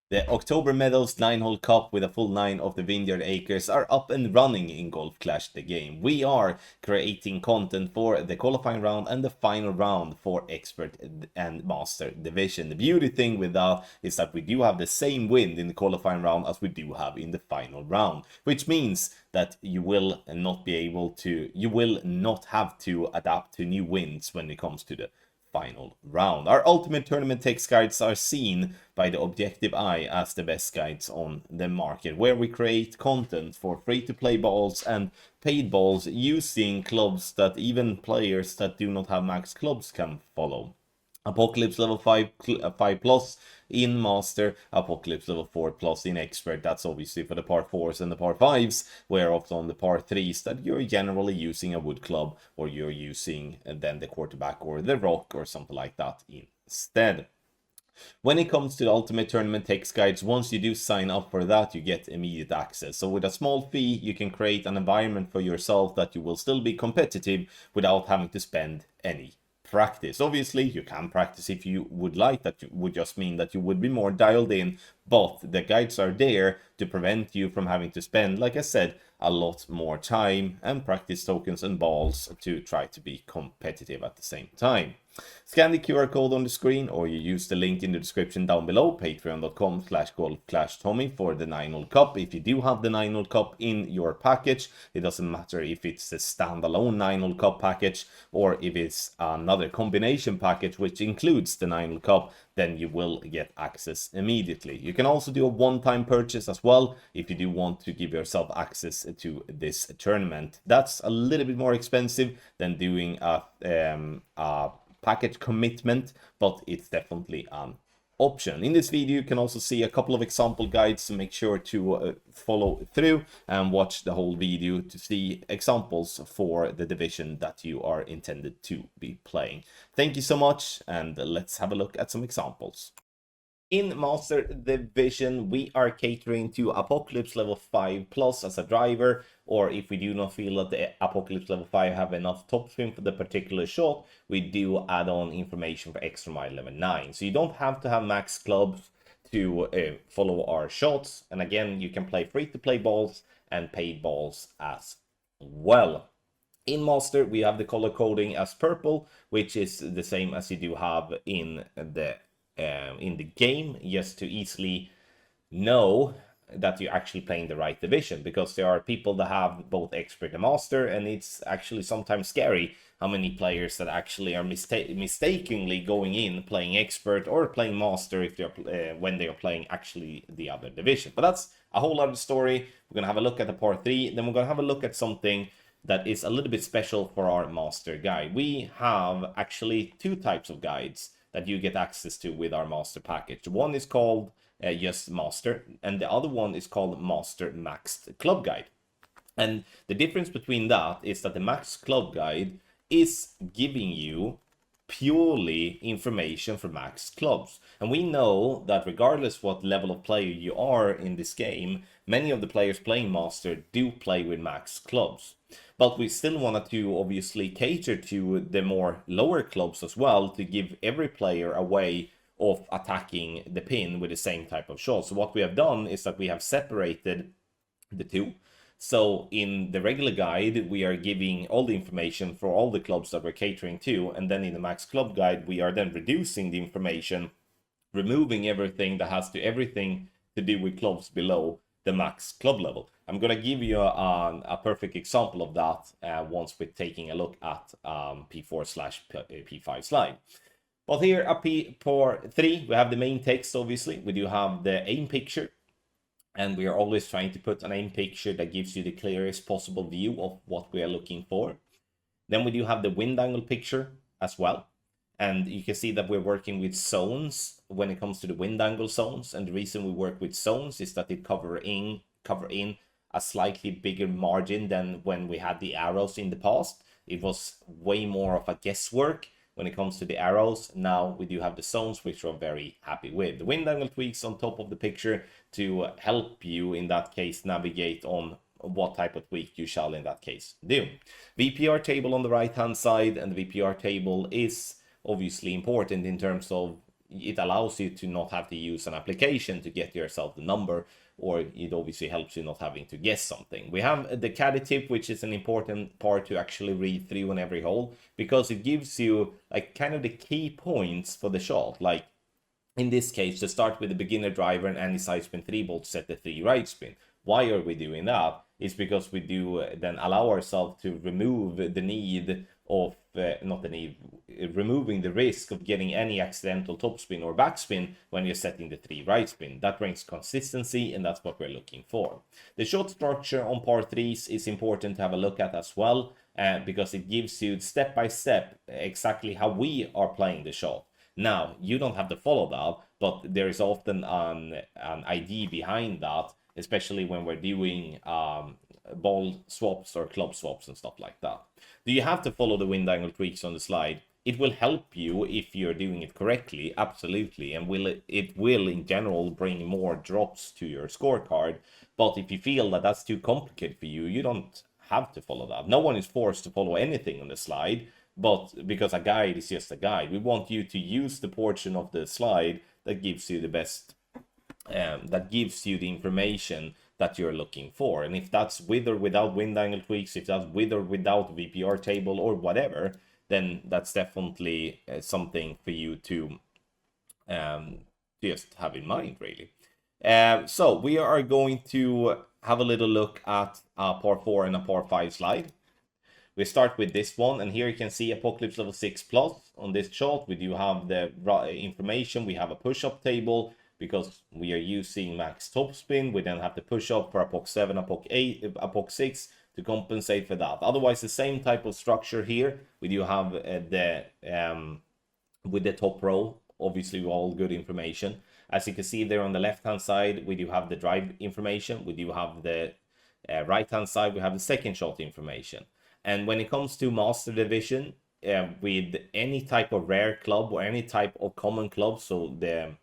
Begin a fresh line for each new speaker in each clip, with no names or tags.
The Oktober Meadows 9-hole cup with a full 9 of the Vineyard Acres are up and running in Golf Clash the game. We are creating content for the qualifying round and the final round for Expert and Master Division. The beauty thing with that is that we do have the same win in the qualifying round as we do have in the final round, which means that you will not have to adapt to new wins when it comes to the final round. Our ultimate tournament text guides are seen by the objective eye as the best guides on the market, where we create content for free-to-play balls and paid balls using clubs that even players that do not have max clubs can follow. Apocalypse level 5 plus in Master, Apocalypse level 4 plus in Expert. That's obviously for the par 4s and the par 5s, whereas on the par 3s that you're generally using a wood club, or you're using then the quarterback or the rock or something like that instead. When it comes to the Ultimate Tournament text guides, once you do sign up for that, you get immediate access. So with a small fee, you can create an environment for yourself that you will still be competitive without having to spend any practice. Obviously, you can practice if you would like. That would just mean that you would be more dialed in, but the guides are there to prevent you from having to spend, like I said, a lot more time and practice tokens and balls to try to be competitive at the same time. Scan the QR code on the screen, or you use the link in the description down below, patreon.com/golf-tommy for the 9-hole cup. If you do have the 9-hole cup in your package, it doesn't matter if it's a standalone 9-hole cup package or if it's another combination package which includes the 9-hole cup, then you will get access immediately. You can also do a one-time purchase as well if you do want to give yourself access to this tournament. That's a little bit more expensive than doing a package commitment, but it's definitely an option. In this video, you can also see a couple of example guides, so make sure to follow through and watch the whole video to see examples for the division that you are intended to be playing. Thank you so much, and let's have a look at some examples. In Master Division, we are catering to Apocalypse level 5 plus as a driver, or if we do not feel that the Apocalypse level 5 have enough topspin for the particular shot, we do add on information for Extra Mile level 9. So you don't have to have max clubs to follow our shots, and again, you can play free-to-play balls and paid balls as well. In Master, we have the color coding as purple, which is the same as you do have in the game, just to easily know that you're actually playing the right division, because there are people that have both Expert and Master, and it's actually sometimes scary how many players that actually are mistakenly going in playing Expert or playing Master if they're when they are playing actually the other division. But that's a whole other story. We're gonna have a look at the par 3, then we're gonna have a look at something that is a little bit special for our Master guide. We have actually two types of guides that you get access to with our Master package. One is called just Master, and the other one is called Master Maxed Club Guide. And the difference between that is that the Maxed Club Guide is giving you purely information for max clubs. And we know that regardless what level of player you are in this game, many of the players playing Master do play with max clubs. But we still wanted to obviously cater to the more lower clubs as well, to give every player a way of attacking the pin with the same type of shot. So what we have done is that we have separated the two. So in the regular guide, we are giving all the information for all the clubs that we're catering to, and then in the Max Club Guide, we are then reducing the information, removing everything that has everything to do with clubs below the max club level. I'm going to give you a perfect example of that once we're taking a look at P4/P5 slide. But here at P4 3, we have the main text, obviously. We do have the aim picture, and we are always trying to put an aim picture that gives you the clearest possible view of what we are looking for. Then we do have the wind angle picture as well. And you can see that we're working with zones when it comes to the wind angle zones. And the reason we work with zones is that they cover in a slightly bigger margin than when we had the arrows in the past. It was way more of a guesswork when it comes to the arrows. Now we do have the zones, which we're very happy with. The wind angle tweaks on top of the picture to help you in that case navigate on what type of tweak you shall in that case do. VPR table on the right hand side, and the VPR table is obviously important in terms of it allows you to not have to use an application to get yourself the number, or it obviously helps you not having to guess something. We have the caddy tip, which is an important part to actually read through on every hole, because it gives you like kind of the key points for the shot. Like in this case, to start with the beginner driver and any side spin 3 ball to set the 3 right spin. Why are we doing that? It's because we do then allow ourselves to remove the need of, removing the risk of getting any accidental topspin or backspin when you're setting the 3 right spin. That brings consistency, and that's what we're looking for. The shot structure on par 3s is important to have a look at as well, because it gives you step by step exactly how we are playing the shot. Now, you don't have to follow that, but there is often an idea behind that, especially when we're doing ball swaps or club swaps and stuff like that. Do you have to follow the wind angle tweaks on the slide? It will help you if you're doing it correctly, absolutely, and it will in general bring more drops to your scorecard. But if you feel that that's too complicated for you, you don't have to follow that. No one is forced to follow anything on the slide. But because a guide is just a guide, we want you to use the portion of the slide that gives you the best, that gives you the information that you're looking for. And if that's with or without wind angle tweaks, if that's with or without VPR table or whatever, then that's definitely something for you to just have in mind, really. So we are going to have a little look at a par 4 and a par 5 slide. We start with this one, and here you can see Apocalypse level 6 plus. On this shot, we do have the information. We have a push-up table because we are using max topspin. We then have the push-up for Apoc 7, Apoc 8, Apoc 6 to compensate for that. Otherwise, the same type of structure here. We do have with the top row, obviously all good information. As you can see there on the left-hand side, we do have the drive information. We do have the right-hand side, we have the second shot information. And when it comes to Master Division, with any type of rare club or any type of common club, so the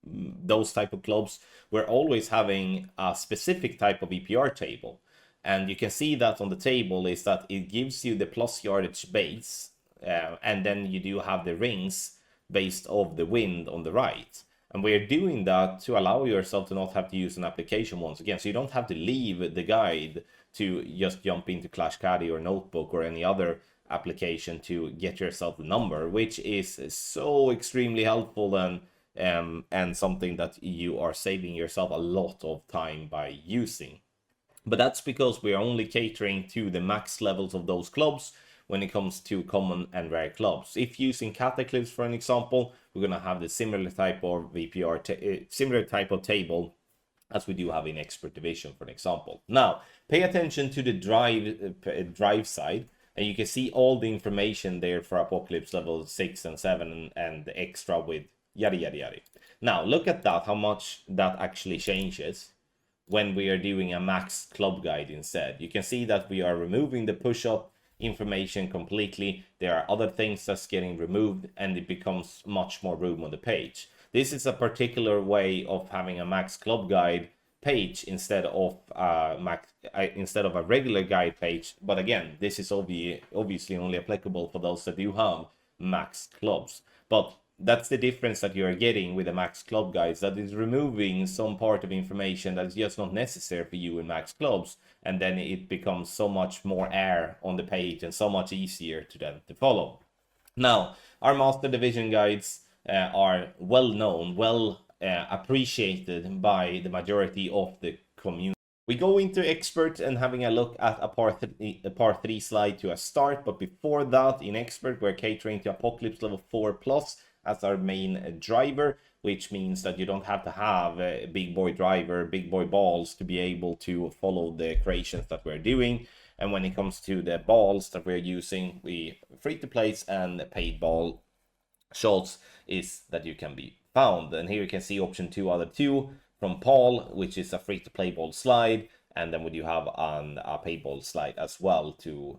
those type of clubs, we're always having a specific type of EPR table. And you can see that on the table is that it gives you the plus yardage base, and then you do have the rings based off the wind on the right. And we're doing that to allow yourself to not have to use an application once again. So you don't have to leave the guide to just jump into Clash Caddy or Notebook or any other application to get yourself the number, which is so extremely helpful and something that you are saving yourself a lot of time by using. But that's because we are only catering to the max levels of those clubs when it comes to common and rare clubs. If using Cataclysm for an example, we're going to have the similar type of VPR, similar type of table as we do have in Expert Division, for an example. Now, pay attention to the drive side, and you can see all the information there for Apocalypse level 6 and 7 and the extra with yada yada yada. Now, look at that, how much that actually changes when we are doing a max club guide instead. You can see that we are removing the push-up information completely. There are other things that's getting removed, and it becomes much more room on the page. This is a particular way of having a max club guide page instead of a regular guide page. But again, this is obviously only applicable for those that do have max clubs. But that's the difference that you're getting with the max club guides, that is removing some part of information that is just not necessary for you in max clubs, and then it becomes so much more air on the page and so much easier to follow. Now, our Master Division guides are well known, well appreciated by the majority of the community. We go into Expert and having a look at a par 3 slide to a start, but before that, in Expert, we're catering to Apocalypse level 4 plus as our main driver, which means that you don't have to have a big boy driver, big boy balls to be able to follow the creations that we're doing. And when it comes to the balls that we're using, we free to place and paid ball shots is that you can be found. And here you can see option 2 out of 2 from Paul, which is a free to play ball slide, and then we do have a paid ball slide as well to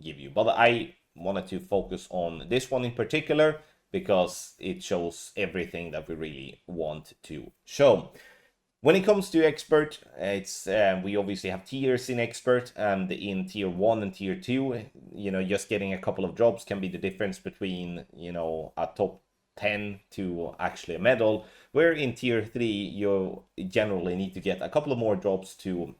give you. But I wanted to focus on this one in particular because it shows everything that we really want to show. When it comes to expert, it's we obviously have tiers in expert, and in tier 1 and tier 2, just getting a couple of jobs can be the difference between, a top 10 to actually a medal, where in tier 3 you generally need to get a couple of more jobs to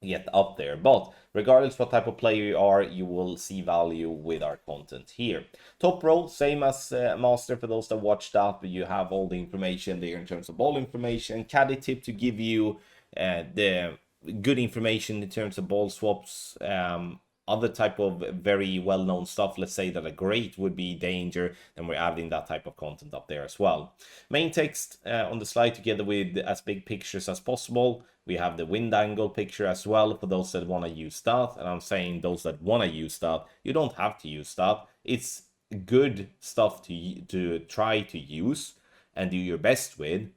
get up there. But regardless what type of player you are, you will see value with our content here. Top row, same as master. For those that watched up, you have all the information there in terms of ball information, caddy tip to give you the good information in terms of ball swaps, other type of very well-known stuff. Let's say that a great would be danger, and we're adding that type of content up there as well. Main text on the slide together with as big pictures as possible. We have the wind angle picture as well for those that want to use that. And I'm saying those that want to use that, you don't have to use that. It's good stuff to try to use and do your best with.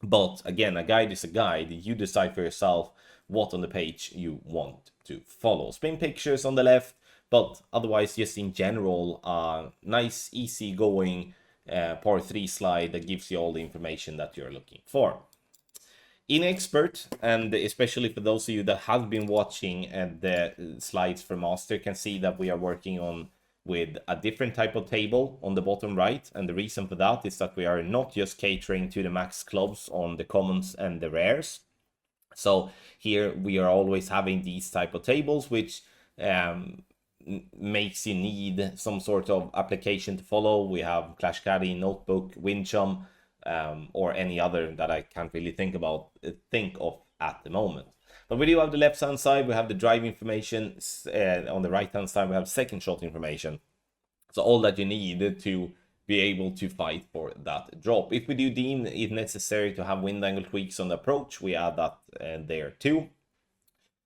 But again, a guide is a guide. You decide for yourself what on the page you want to follow. Spin pictures on the left, but otherwise just in general, nice, easy going par 3 slide that gives you all the information that you're looking for. In expert, and especially for those of you that have been watching the slides for master, can see that we are working on with a different type of table on the bottom right, and the reason for that is that we are not just catering to the max clubs on the commons and the rares. So here we are always having these type of tables, which makes you need some sort of application to follow. We have Clash Caddy, Notebook, Windchum, or any other that I can't really think of at the moment. But we do have the left hand side, we have the drive information. On the right hand side, we have second shot information. So all that you need to be able to fight for that drop. If we do deem it necessary to have wind angle tweaks on the approach, we add that there too.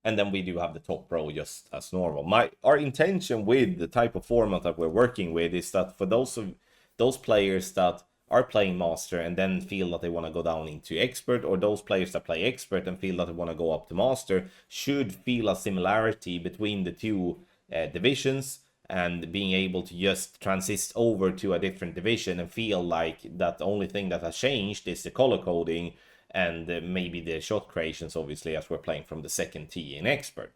And then we do have the top row just as normal. Our intention with the type of format that we're working with is that for those players that are playing master and then feel that they want to go down into expert, or those players that play expert and feel that they want to go up to master, should feel a similarity between the two divisions, and being able to just transit over to a different division and feel like that the only thing that has changed is the color coding and maybe the shot creations, obviously, as we're playing from the second tee in expert.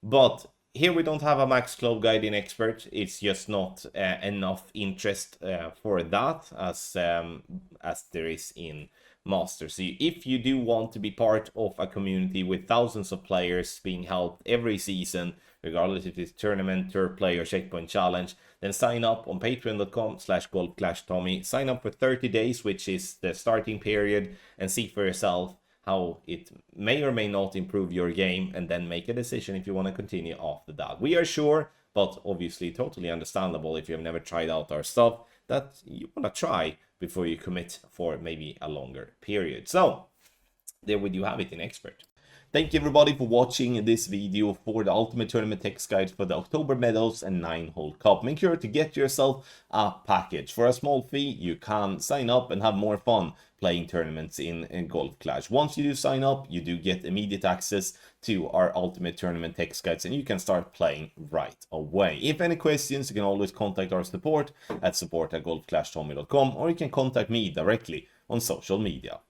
But here we don't have a max club guide in expert. It's just not enough interest for that as there is in master. So if you do want to be part of a community with thousands of players being helped every season, regardless if it's tournament, tour play, or checkpoint challenge, then sign up on patreon.com/golfclashtommy. Sign up for 30 days, which is the starting period, and see for yourself how it may or may not improve your game, and then make a decision if you want to continue after that. We are sure, but obviously totally understandable if you have never tried out our stuff, that you want to try before you commit for maybe a longer period. So there we do have it in expert. Thank you everybody for watching this video for the Ultimate Tournament Text Guide for the Oktober Meadows and 9-hole Cup. Make sure to get yourself a package. For a small fee, you can sign up and have more fun playing tournaments in Golf Clash. Once you do sign up, you do get immediate access to our Ultimate Tournament Text Guides, and you can start playing right away. If any questions, you can always contact our support at support@golfclashtommy.com, or you can contact me directly on social media.